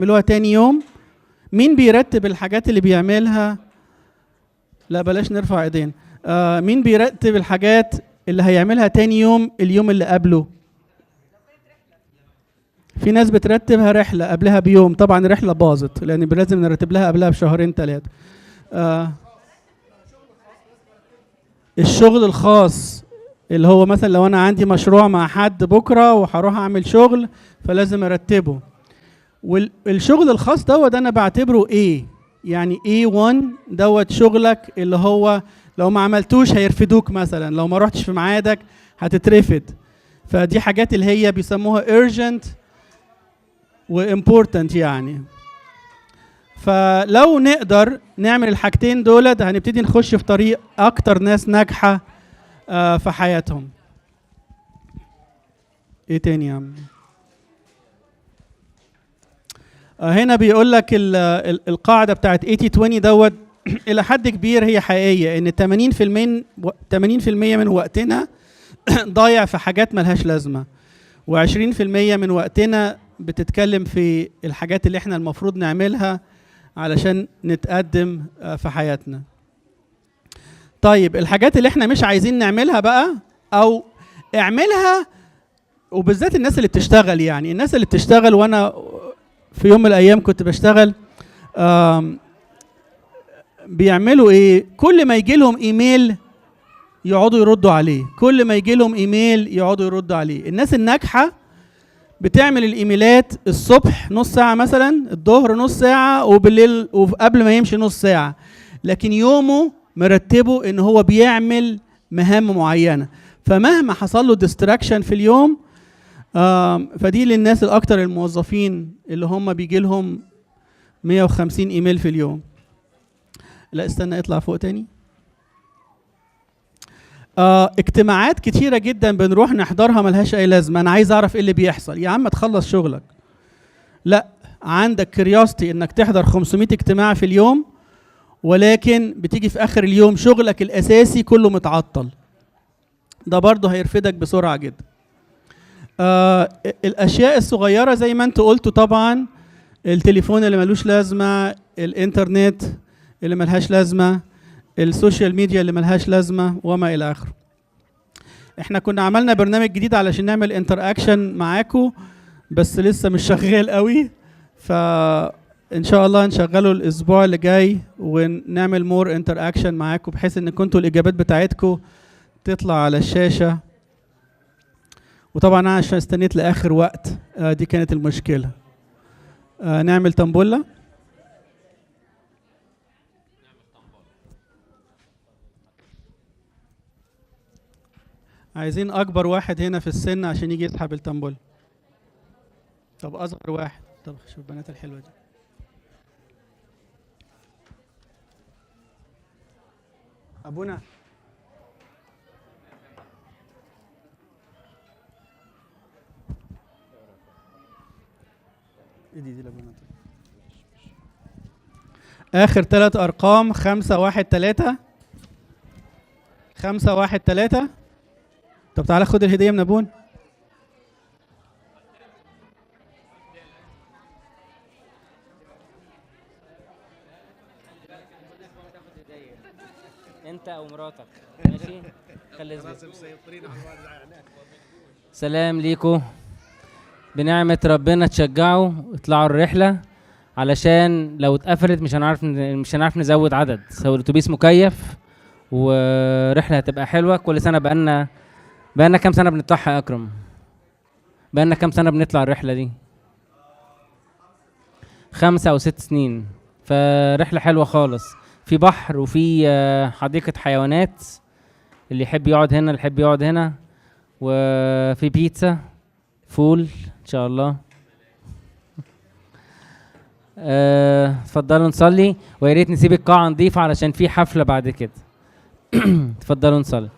بيعملوها تاني يوم. مين بيرتب الحاجات اللي بيعملها؟ لا بلاش نرفع ايدين. مين بيرتب الحاجات اللي هيعملها تاني يوم اليوم اللي قبله؟ في ناس بترتبها رحلة قبلها بيوم، طبعا الرحلة باظت لأن لازم نرتب لها قبلها بشهرين 3. الشغل الخاص اللي هو مثلا لو أنا عندي مشروع مع حد بكرة وهروح أعمل شغل فلازم أرتبه. والشغل الخاص دوت أنا بعتبره إيه؟ يعني A1 دوت شغلك اللي هو لو ما عملتوش هيرفدوك مثلا، لو ما رحتش في ميعادك هتترفد. فدي حاجات اللي هي بيسموها urgent وimportant يعني. فلو نقدر نعمل الحاجتين دولت هنبتدي نخش في طريق اكتر ناس ناجحة في حياتهم. ايه تاني يا عم؟ هنا بيقول لك القاعدة بتاعت 80-20 دوت الى حد كبير هي حقيقية، ان 80% من وقتنا ضايع في حاجات ملهاش لازمة، و20% من وقتنا بتتكلم في الحاجات اللي احنا المفروض نعملها علشان نتقدم في حياتنا. طيب الحاجات اللي احنا مش عايزين نعملها بقى او اعملها، وبالذات الناس اللي بتشتغل، يعني الناس اللي بتشتغل، وانا في يوم من الايام كنت بشتغل، بيعملوا ايه؟ كل ما يجي لهم ايميل يقعدوا يردوا عليه، كل ما يجي لهم ايميل يقعدوا يردوا عليه. الناس الناجحة بتعمل الايميلات الصبح نص ساعة مثلا، الظهر نص ساعة، وبالليل وقبل ما يمشي نص ساعة، لكن يومه مرتبه ان هو بيعمل مهام معينة. فمهما حصل له ديستراكشن في اليوم، فدي للناس الاكتر الموظفين اللي هم بيجي لهم 150 ايميل في اليوم. لا استنى اطلع فوق تاني. اجتماعات كتيرة جدا بنروح نحضرها ملهاش اي لازمة. انا عايز اعرف ايه اللي بيحصل. يا عم تخلص شغلك. لا، عندك كرياستي انك تحضر 500 اجتماع في اليوم، ولكن بتيجي في اخر اليوم شغلك الاساسي كله متعطل. ده برضه هيرفدك بسرعة جدا. الاشياء الصغيرة زي ما انتوا قلتوا طبعا، التليفون اللي ملوش لازمة، الانترنت اللي ملهاش لازمة، السوشيال ميديا اللي ملهاش لازمة، وما الى اخره. احنا كنا عملنا برنامج جديد علشان نعمل انتر اكشن معاكم، بس لسه مش شغال قوي، فان شاء الله نشغله الاسبوع اللي جاي ونعمل مور انتر اكشن معاكم، بحيث ان كنتوا الاجابات بتاعتكم تطلع على الشاشة. وطبعا انا عشان استنيت لاخر وقت، دي كانت المشكلة. نعمل طنبولة. عايزين اكبر واحد هنا في السن عشان يجي يسحب الطنبولة. طب اصغر واحد. طب شوف البنات الحلوة دي. ابونا ايه دي لابونا. اخر 3 ارقام 513 513. طب تعالى خد الهدية من ابونا. انت او مراتك ماشي. خلي سلام ليكم، بنعمة ربنا تشجعوا اطلعوا الرحلة، علشان لو اتقفلت مش هنعرف نزود عدد. هو الاتوبيس مكيف ورحلة هتبقى حلوة. كل سنة بقالنا كام سنة بنطلعها يا اكرم؟ بقالنا كام سنة بنطلع الرحلة دي؟ 5 أو 6 سنين. فرحلة حلوة خالص، في بحر وفي حديقة حيوانات، اللي يحب يقعد هنا اللي يحب يقعد هنا، وفي بيتزا فول ان شاء الله. اتفضلوا نصلي، ويا ريت نسيب القاعة نضيفة علشان في حفلة بعد كده. اتفضلوا نصلي.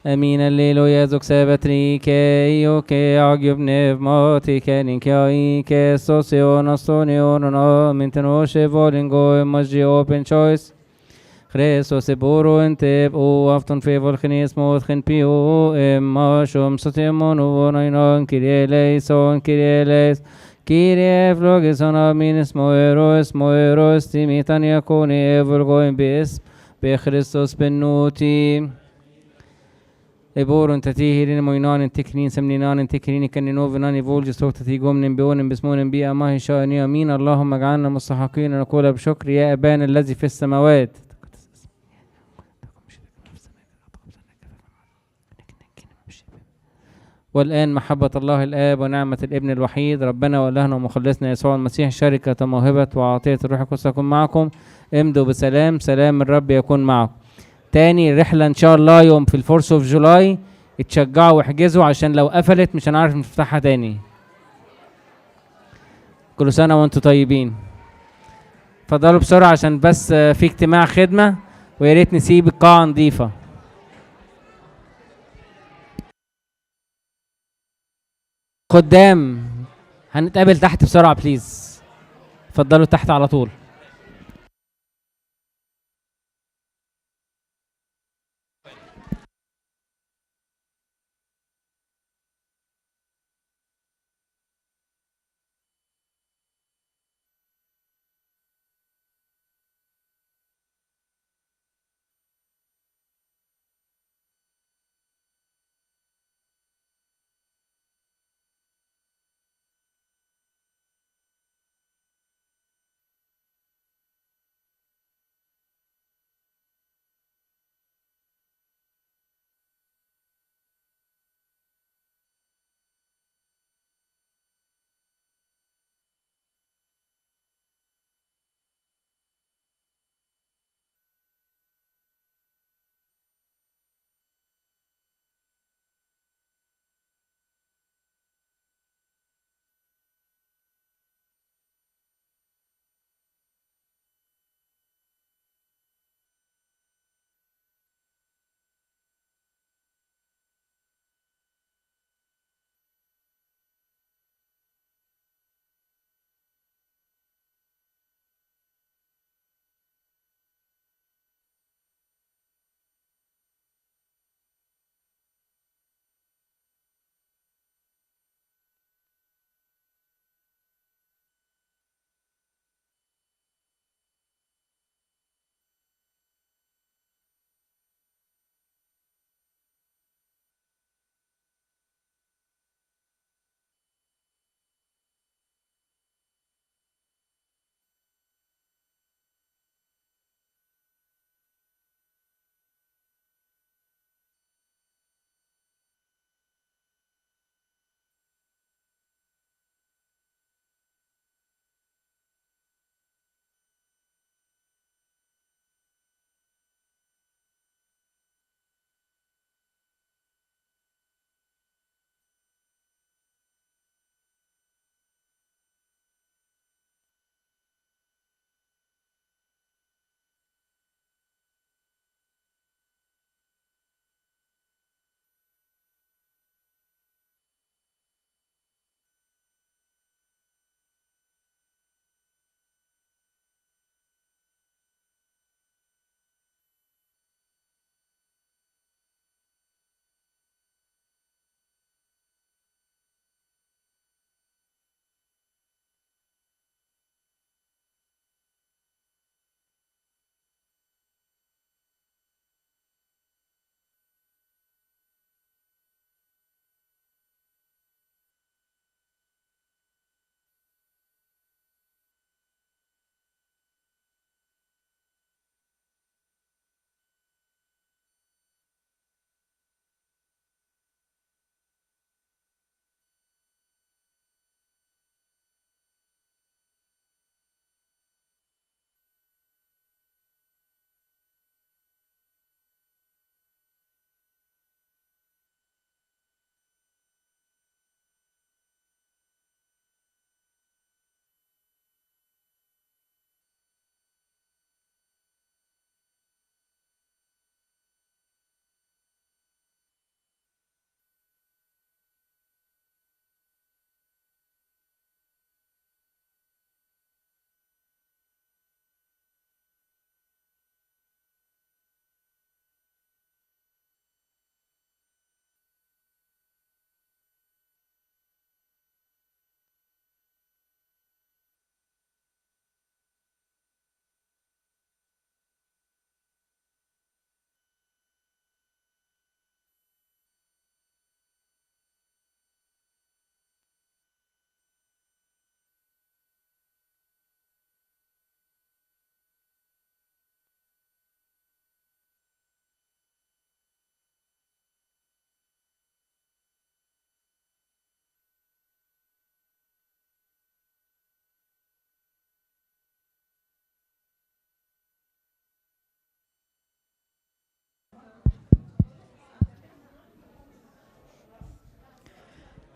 امين الليلويا زوك سابتري كيو كي عجب نفماتي كانين كي كي سوسيو نصونيو نو منتنو شيفولينجو مجي اوبن تشويس خريسوس بورو انتب او افتون فيفول خنيس موت خن بيو اما شوم ستيمون ونينون كيريليسون كيريليس Kyrie flogison aminis moeros timitan yakoni evulgoin باسم بخريستوس بنوتي Eborun tatihirin moinanin tikrin semninanin tikrin كننوفنان فولج صوت تيجومن بيون بسمون بي ما شاء امين اللهم اجعلنا مستحقين نقول بشكر يا ابانا الذي في السماوات والآن محبة الله الآب ونعمة الابن الوحيد ربنا وإلهنا ومخلصنا يسوع المسيح شركة موهبة وعطية الروح القدس تكون معكم. امضوا بسلام، سلام الرب يكون معكم. تاني الرحلة إن شاء الله يوم في الفورس اوف جولاي، اتشجعوا واحجزوا عشان لو قفلت مش هنعرف نفتحها تاني. كل سنة وانتم طيبين. اتفضلوا بسرعة عشان بس في اجتماع خدمة، ويا ريت نسيب القاعة نظيفة. قدام هنتقابل تحت بسرعة بليز. اتفضلوا تحت على طول.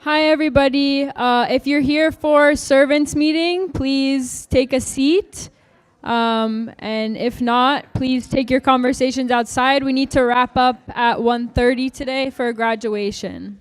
Hi, everybody. If you're here for servants meeting, please take a seat. And if not, please take your conversations outside. We need to wrap up at 1:30 today for graduation.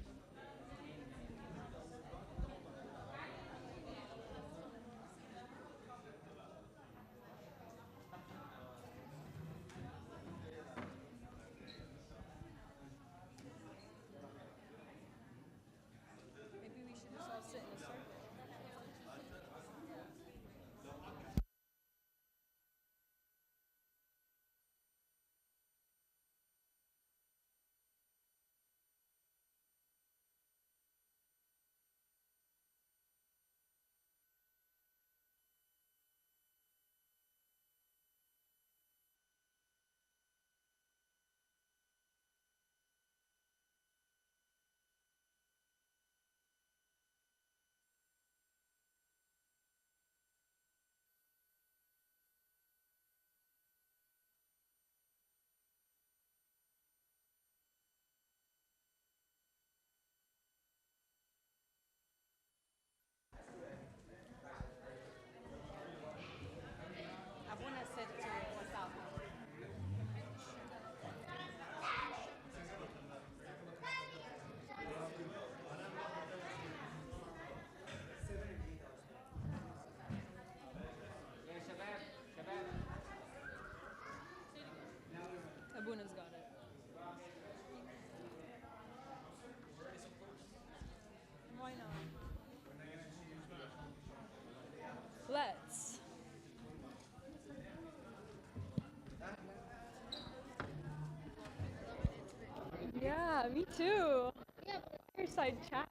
Abuna's got it. Why not? Let's. Yeah, me too. Fireside chat.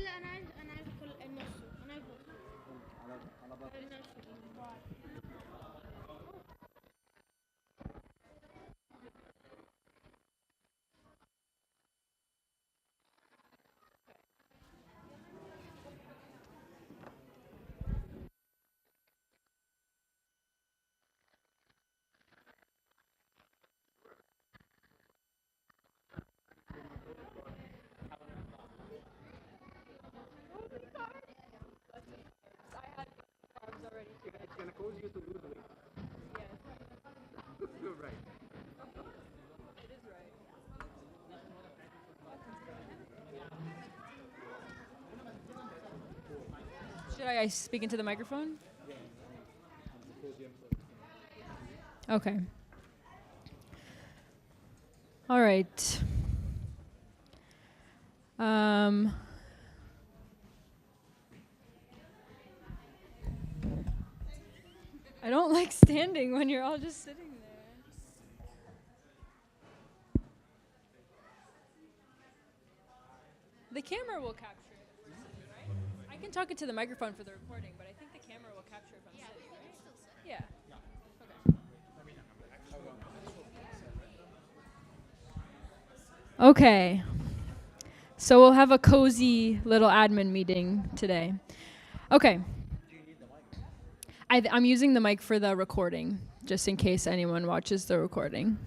لا انا عايز كل النص انا عايز Should I speak into the microphone? Okay. All right. I don't like standing when you're all just sitting there. The camera will capture it, right? I can talk into the microphone for the recording, but I think the camera will capture if I'm sitting, right? Yeah. Okay. So we'll have a cozy little admin meeting today. Okay. I'm using the mic for the recording, just in case anyone watches the recording.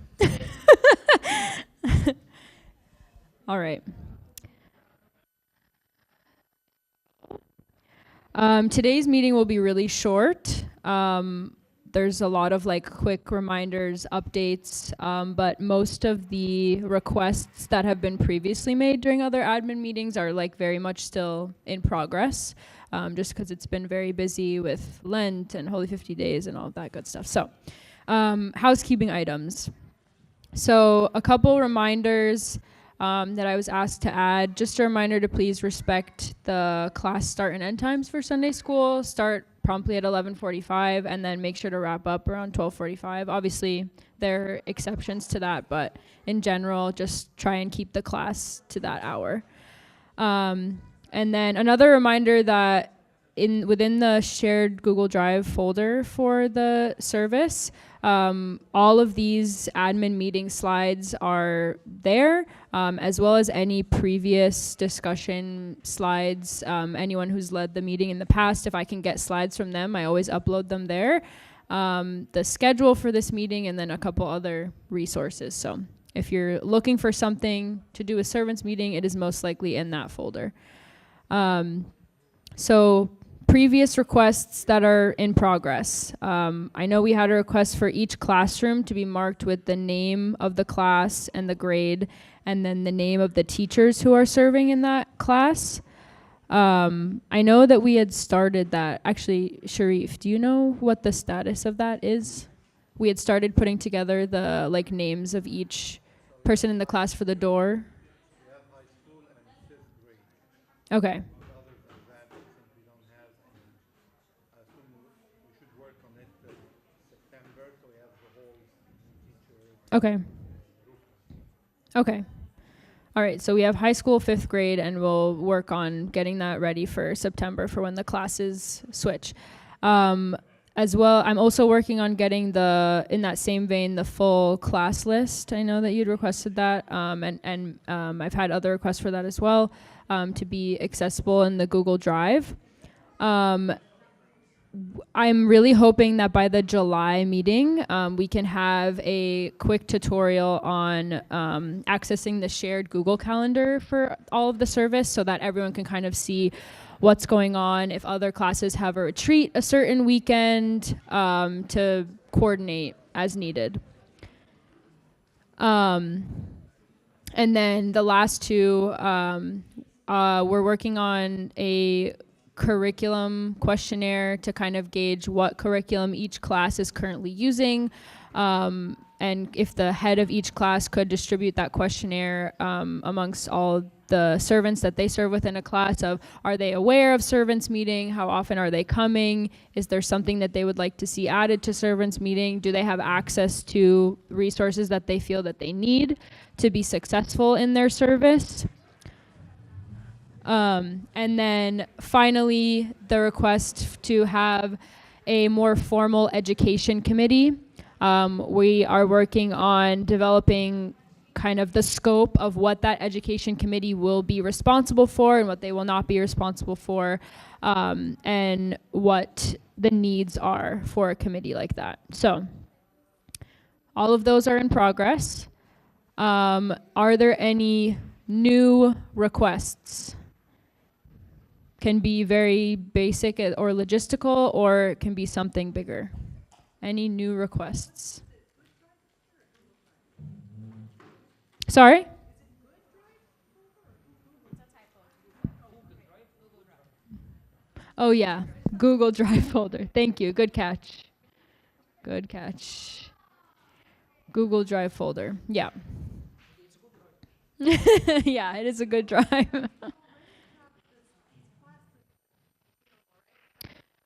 All right. Today's meeting will be really short. There's a lot of like quick reminders, updates, but most of the requests that have been previously made during other admin meetings are like very much still in progress, just because it's been very busy with Lent and Holy 50 Days and all of that good stuff. So, housekeeping items. So a couple reminders that I was asked to add. Just a reminder to please respect the class start and end times for Sunday school. Start promptly at 11:45 and then make sure to wrap up around 12:45. Obviously, there are exceptions to that, but in general, just try and keep the class to that hour. And then another reminder that in within the shared Google Drive folder for the service, all of these admin meeting slides are there, as well as any previous discussion slides. Anyone who's led the meeting in the past, if I can get slides from them, I always upload them there. The schedule for this meeting, and then a couple other resources. So if you're looking for something to do with servants meeting, it is most likely in that folder. So previous requests that are in progress. I know we had a request for each classroom to be marked with the name of the class and the grade, and then the name of the teachers who are serving in that class. I know that we had started that. Actually, Sharif, do you know what the status of that is? We had started putting together the like names of each person in the class for the door. We have high school and fifth grade. Okay. Other than that, since we don't have any, I assume we should work on it till September, so we have the whole teacher. Okay. Okay. All right, so we have high school, fifth grade, and we'll work on getting that ready for September for when the classes switch. As well, I'm also working on getting in that same vein, the full class list. I know that you'd requested that, and I've had other requests for that as well, to be accessible in the Google Drive. I'm really hoping that by the July meeting, we can have a quick tutorial on accessing the shared Google Calendar for all of the service, so that everyone can kind of see what's going on, if other classes have a retreat a certain weekend, to coordinate as needed. And then the last two, we're working on a curriculum questionnaire to kind of gauge what curriculum each class is currently using, and if the head of each class could distribute that questionnaire amongst all the servants that they serve within a class of, are they aware of servants meeting? How often are they coming? Is there something that they would like to see added to servants meeting? Do they have access to resources that they feel that they need to be successful in their service? And then finally, the request to have a more formal education committee. We are working on developing kind of the scope of what that education committee will be responsible for and what they will not be responsible for, and what the needs are for a committee like that. So all of those are in progress. Are there any new requests? Can be very basic or logistical, or it can be something bigger. Any new requests? Sorry? Oh yeah, Google Drive folder. Thank you, good catch. Good catch. Google Drive folder, yeah. Yeah, it is a good drive.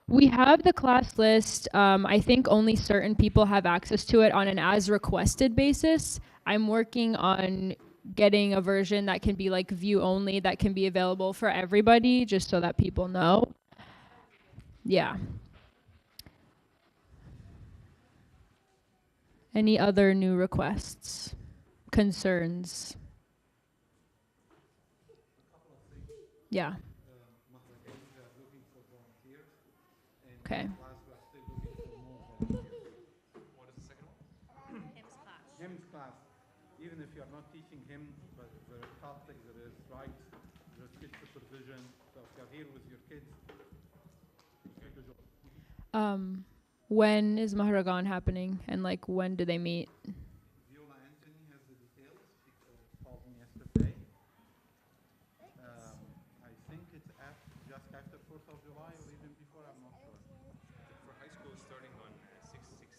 We have the class list. I think only certain people have access to it on an as requested basis. I'm working on getting a version that can be like view only, that can be available for everybody, just so that people know. Yeah. Any other new requests, concerns? Yeah. Okay. What is the second one? Hymns class. Even if you're not teaching hymn, but the topic that is right, there's kid supervision. So if you're here with your kids, do the job. When is Maharagan happening, and like when do they meet? Viola Anthony has the details. She called me yesterday. I think it's just after 4th of July or even before, I'm not sure. For high school, starting on 6/16,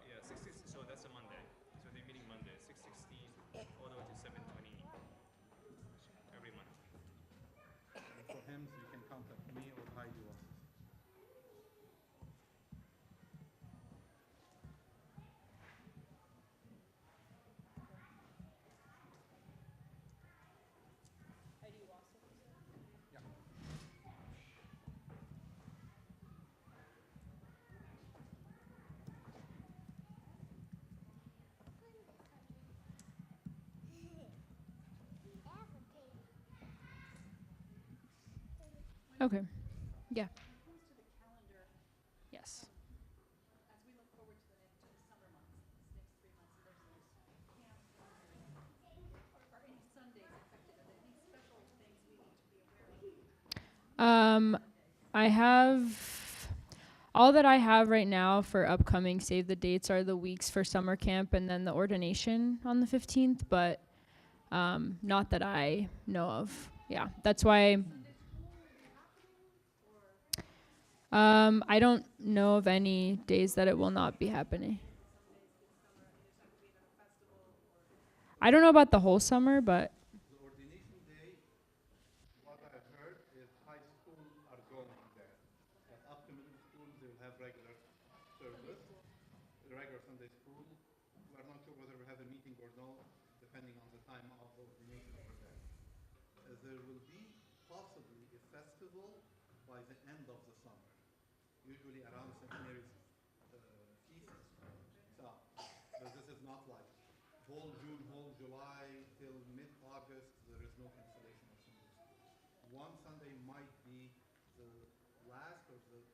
yeah, 6/16. So that's a Monday. So they're meeting Monday, 6/16, all the way to 7/20 every month. And for hymns, you can contact me or Heidi Wasses. Okay. Yeah. Yes. I have all that I have right now for upcoming save the dates are the weeks for summer camp and then the ordination on the 15th, but not that I know of. Yeah, that's why. I don't know of any days that it will not be happening. I don't know about the whole summer, but The ordination day, what I've heard is high school are going there. But up to middle school, they will have regular service, regular Sunday school. We're not sure whether we have a meeting or no, depending on the time of ordination for that. There will be possibly a festival by the end of the summer, usually around St. Mary's feast. So this is not like whole June, whole July till mid-August. There is no cancellation of Sunday school. One Sunday might be the last or the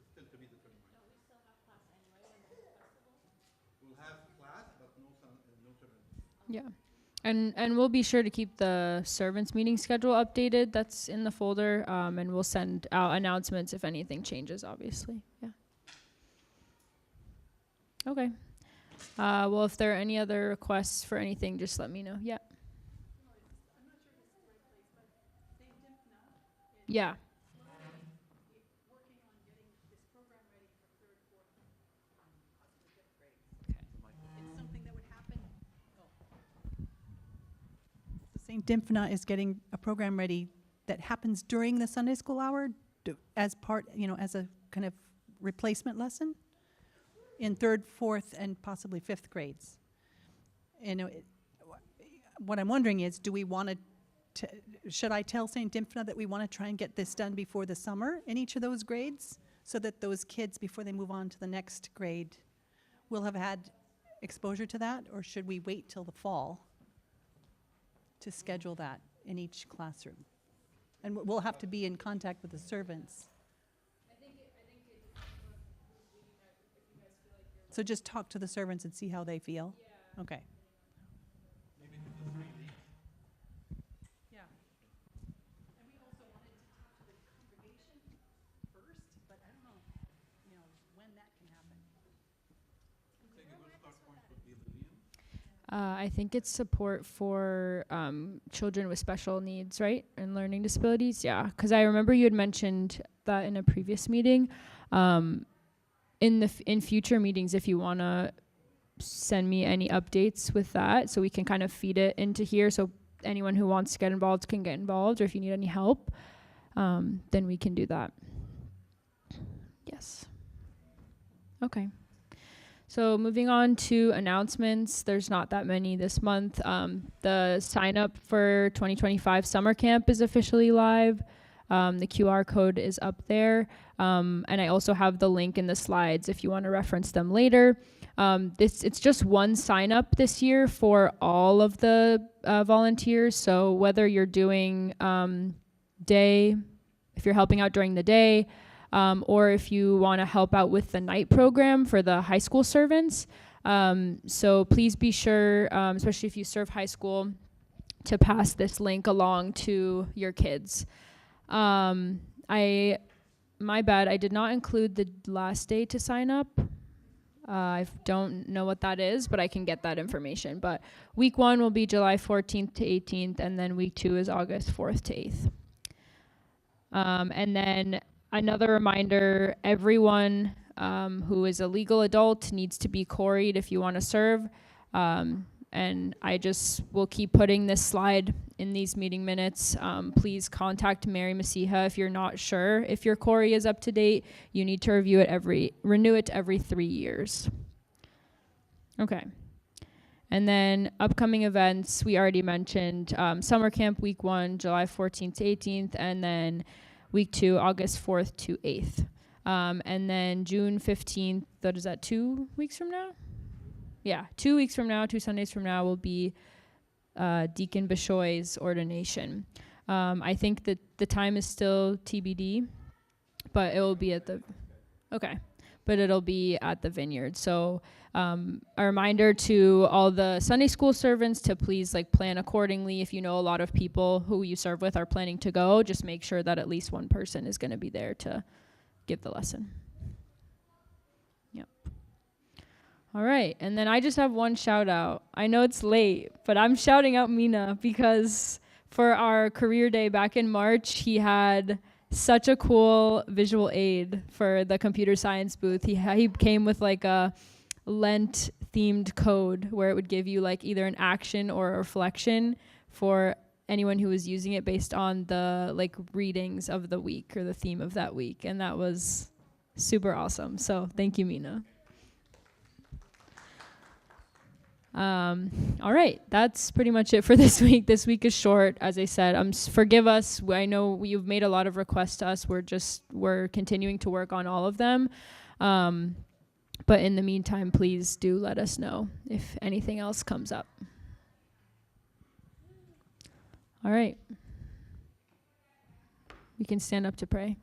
still to be determined. No, we still have class anyway when there's a festival. We'll have class, but no tournament. yeah. And we'll be sure to keep the servants meeting schedule updated. That's in the folder, and we'll send out announcements if anything changes, obviously. Yeah. Okay. Well, if there are any other requests for anything, just let me know. Yeah. Yeah. It's something that would happen. St. Dymphna is getting a program ready that happens during the Sunday school hour as part, as a kind of replacement lesson in third, fourth, and possibly fifth grades. What I'm wondering is, do we want to, should I tell St. Dymphna that we want to try and get this done before the summer in each of those grades so that those kids, before they move on to the next grade, will have had exposure to that, or should we wait till the fall to schedule that in each classroom? And we'll have to be in contact with the servants. So just talk to the servants and see how they feel? Yeah. Okay. Maybe to the 3 weeks. Yeah. And we also wanted to talk to the congregation first, but I don't know, when that can happen. I think a good start point would be Lillian. I think it's support for children with special needs, right? And learning disabilities. Yeah, because I remember you had mentioned that in a previous meeting. In future meetings, if you want to send me any updates with that, so we can kind of feed it into here, so anyone who wants to get involved can get involved, or if you need any help, then we can do that. Yes. Okay. So moving on to announcements, there's not that many this month. The sign up for 2025 summer camp is officially live. The QR code is up there. And I also have the link in the slides if you want to reference them later. It's just one sign up this year for all of the volunteers. So whether you're doing day, if you're helping out during the day, or if you want to help out with the night program for the high school servants. So please be sure, especially if you serve high school, to pass this link along to your kids. My bad, I did not include the last day to sign up. I don't know what that is, but I can get that information. But week 1 will be July 14th to 18th, and then week 2 is August 4th to 8th. And then another reminder, everyone who is a legal adult needs to be quarried if you want to serve. And I just will keep putting this slide in these meeting minutes. Please contact Mary Masiha if you're not sure if your quarry is up to date. You need to renew it every 3 years. Okay. And then upcoming events, we already mentioned summer camp week 1, July 14th to 18th, and then week 2, August 4th to 8th. And then June 15th, that is that 2 weeks from now? Yeah, 2 weeks from now, 2 Sundays from now will be Deacon Bishoy's ordination. I think that the time is still TBD, but it will be at the, okay, but it'll be at the vineyard. So a reminder to all the Sunday school servants to please like plan accordingly. If you know a lot of people who you serve with are planning to go, just make sure that at least one person is going to be there to give the lesson. Yep. All right, and then I just have one shout out. I know it's late, but I'm shouting out Mina because for our career day back in March, he had such a cool visual aid for the computer science booth. He came with like a Lent themed code where it would give you like either an action or a reflection for anyone who was using it based on the like readings of the week or the theme of that week. And that was super awesome. So thank you, Mina. All right, that's pretty much it for this week. This week is short, as I said. Forgive us. I know you've made a lot of requests to us. We're continuing to work on all of them. But in the meantime, please do let us know if anything else comes up. All right. We can stand up to pray.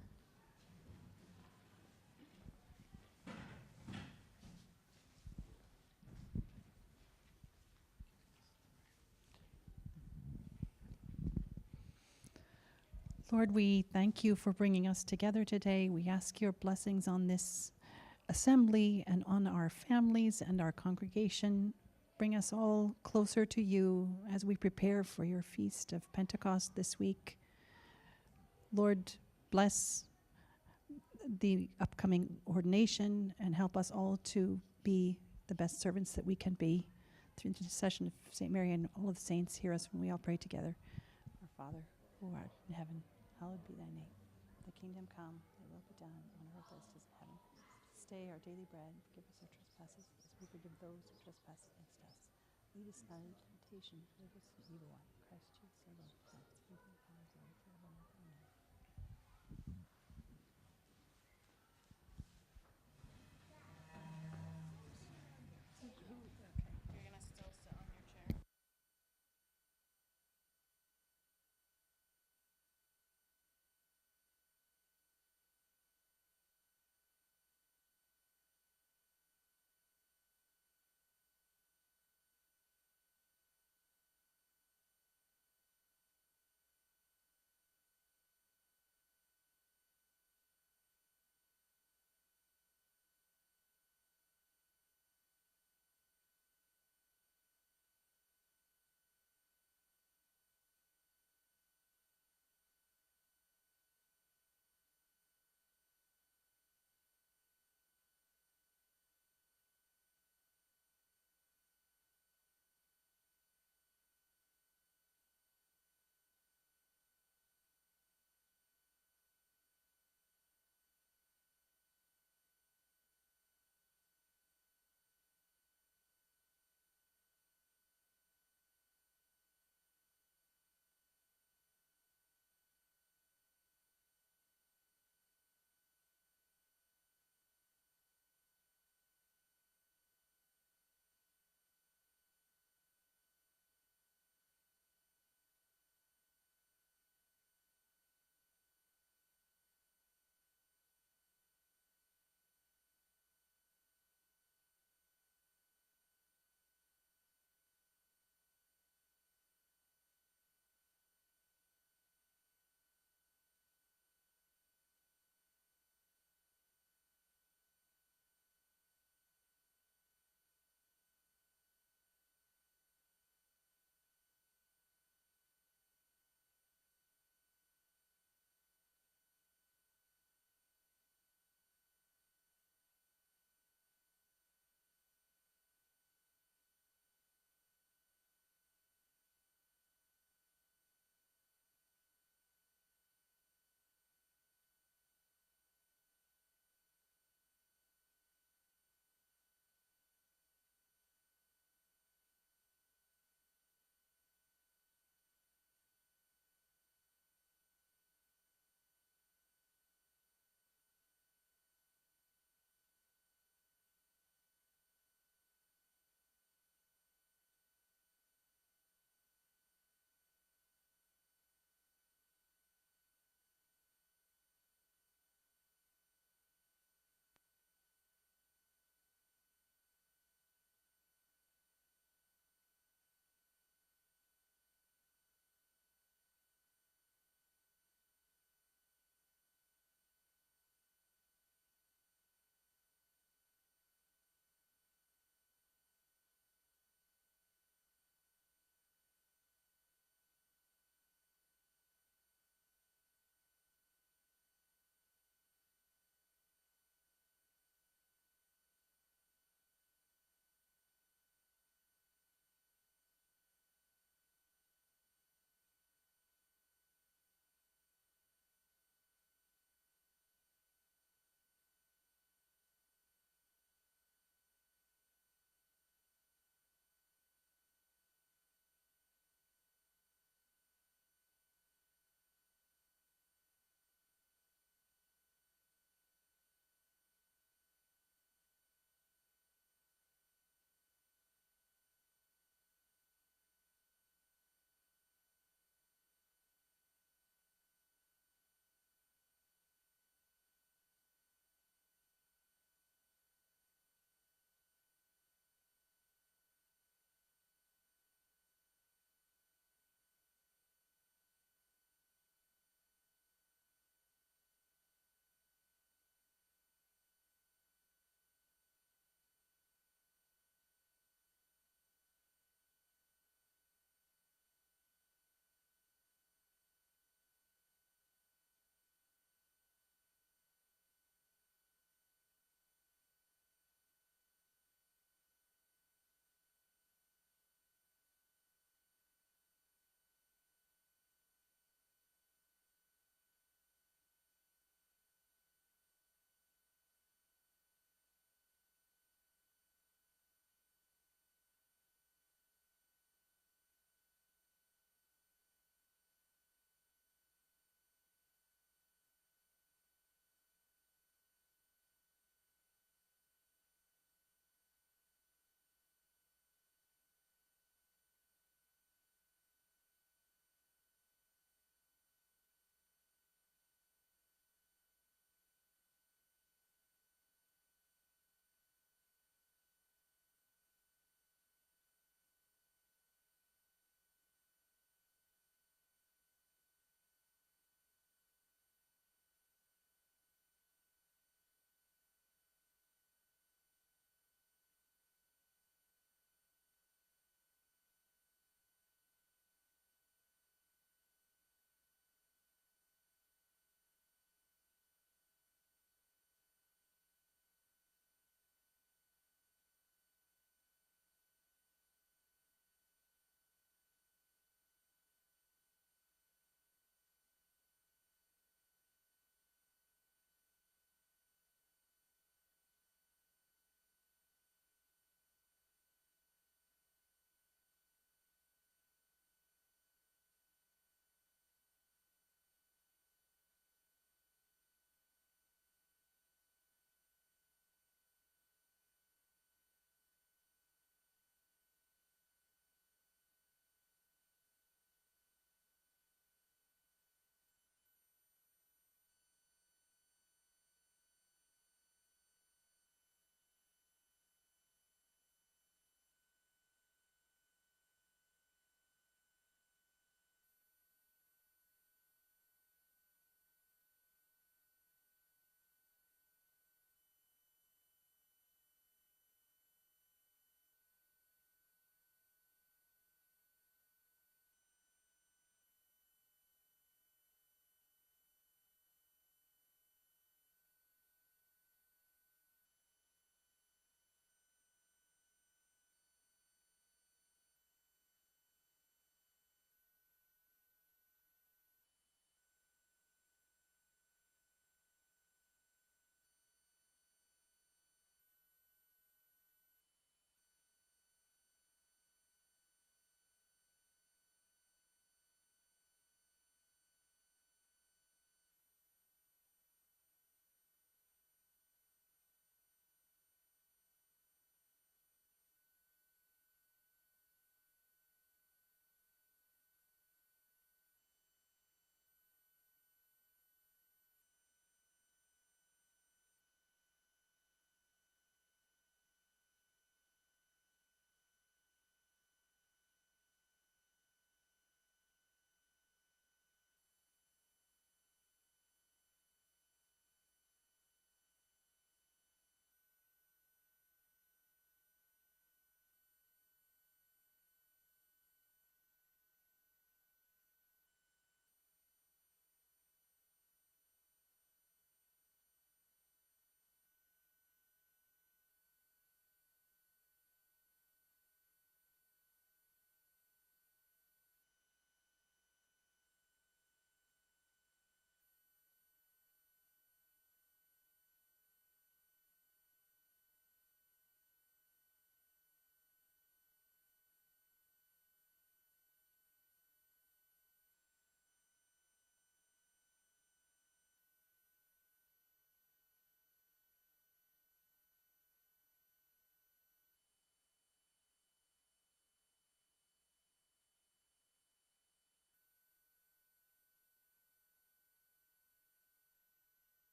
Lord, we thank you for bringing us together today. We ask your blessings on this assembly and on our families and our congregation. Bring us all closer to you as we prepare for your feast of Pentecost this week. Lord, bless the upcoming ordination and help us all to be the best servants that we can be. Through the intercession of St. Mary and all of the saints, hear us when we all pray together. Our Father, who art in heaven, hallowed be thy name. Thy kingdom come, thy will be done on earth as it is in heaven. This day our daily bread, forgive us our trespasses as we forgive those who trespass against us. Lead us not into temptation, deliver us from evil one. Christ Jesus, our Lord.